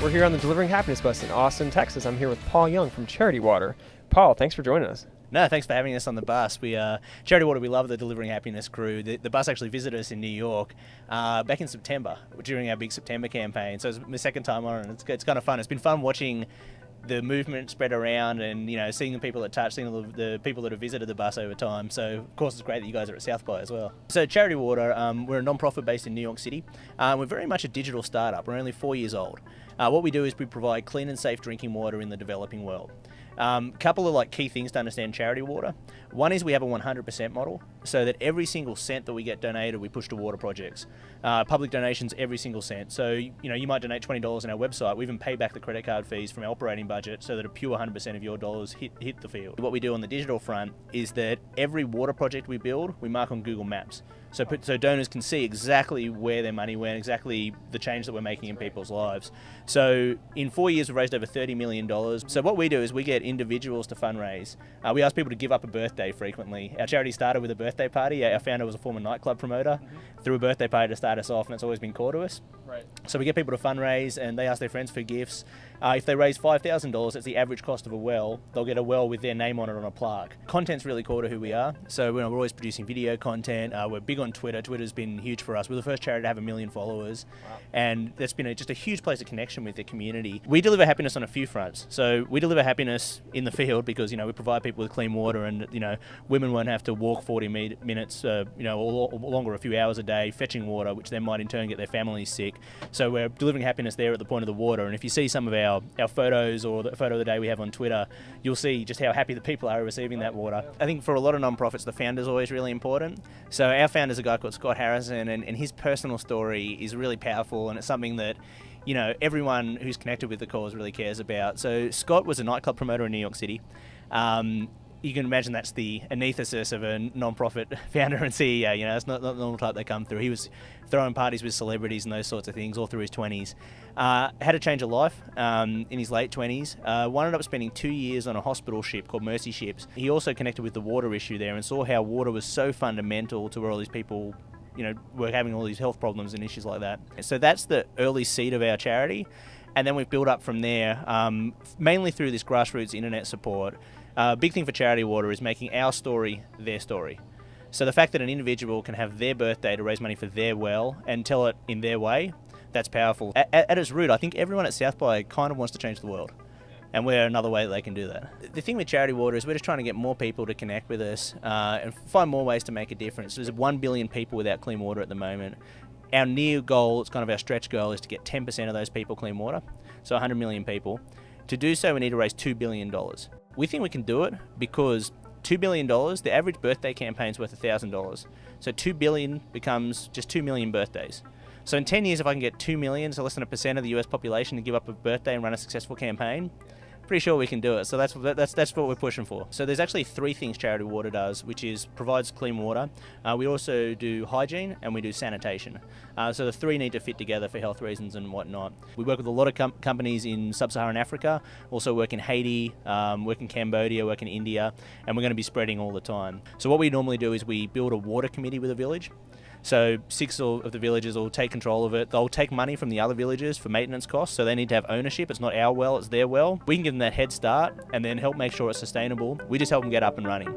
We're here on the Delivering Happiness bus in Austin, Texas. I'm here with Paul Young from Charity Water. Paul, thanks for joining us. No, thanks for having us on the bus. Charity Water, we love the Delivering Happiness crew. The bus actually visited us in New York back in September during our big September campaign. So it's my second time on, and it's kind of fun. It's been fun watching the movement spread around and, you know, seeing the people that touch, seeing the people that have visited the bus over time. So, of course, it's great that you guys are at South by as well. So Charity Water, we're a non-profit based in New York City. We're very much a digital startup. We're only 4 years old. What we do is we provide clean and safe drinking water in the developing world. Couple of key things to understand Charity Water. One is we have a 100% model, so that every single cent that we get donated, we push to water projects. Public donations, every single cent. So you might donate $20 on our website. We even pay back the credit card fees from our operating budget, so that a pure 100% of your dollars hit the field. What we do on the digital front is that every water project we build, we mark on Google Maps. So donors can see exactly where their money went, exactly the change that we're making in people's lives. So in 4 years, we've raised over $30 million. So what we do is we get individuals to fundraise. We ask people to give up a birthday frequently. Our charity started with a birthday party. Our founder was a former nightclub promoter. Threw a birthday party to start us off, and it's always been core to us. Right. So we get people to fundraise, and they ask their friends for gifts. If they raise $5,000, that's the average cost of a well. They'll get a well with their name on it on a plaque. Content's really core to who we are. So we're always producing video content. We're big on Twitter. Twitter's been huge for us. We're the first charity to have 1 million followers. Wow. And that's been just a huge place of connection with the community. We deliver happiness on a few fronts. So we deliver happiness in the field because, we provide people with clean water, and, women won't have to walk 40 minutes, or longer, a few hours a day, fetching water, which then might in turn get their families sick. So we're delivering happiness there at the point of the water. And if you see some of our photos or the photo of the day we have on Twitter, you'll see just how happy the people are receiving that water. I think for a lot of non-profits, the founder's always really important. So our founder's a guy called Scott Harrison, and his personal story is really powerful, and it's something that everyone who's connected with the cause really cares about. So Scott was a nightclub promoter in New York City. You can imagine that's the antithesis of a non-profit founder and CEO. It's not the normal type they come through. He was throwing parties with celebrities and those sorts of things all through his 20s. Had a change of life in his late 20s. Wound up spending 2 years on a hospital ship called Mercy Ships. He also connected with the water issue there and saw how water was so fundamental to where all these people we're having all these health problems and issues like that. So that's the early seed of our charity. And then we've built up from there, mainly through this grassroots internet support. Big thing for Charity Water is making our story their story. So the fact that an individual can have their birthday to raise money for their well and tell it in their way, that's powerful. At its root, I think everyone at South by kind of wants to change the world. And we're another way that they can do that. The thing with Charity Water is we're just trying to get more people to connect with us and find more ways to make a difference. There's 1 billion people without clean water at the moment. Our near goal, it's kind of our stretch goal, is to get 10% of those people clean water, so 100 million people. To do so, we need to raise $2 billion. We think we can do it because $2 billion, the average birthday campaign is worth $1,000. So $2 billion becomes just 2 million birthdays. So in 10 years, if I can get 2 million, so less than 1% of the US population, to give up a birthday and run a successful campaign, pretty sure we can do it. So that's what we're pushing for. So there's actually 3 things Charity Water does, which is provides clean water. We also do hygiene and we do sanitation. So the 3 need to fit together for health reasons and whatnot. We work with a lot of companies in sub-Saharan Africa, also work in Haiti, work in Cambodia, work in India, and we're going to be spreading all the time. So what we normally do is we build a water committee with a village. So 6 of the villages will take control of it. They'll take money from the other villages for maintenance costs, so they need to have ownership. It's not our well, it's their well. We can give them that head start and then help make sure it's sustainable. We just help them get up and running.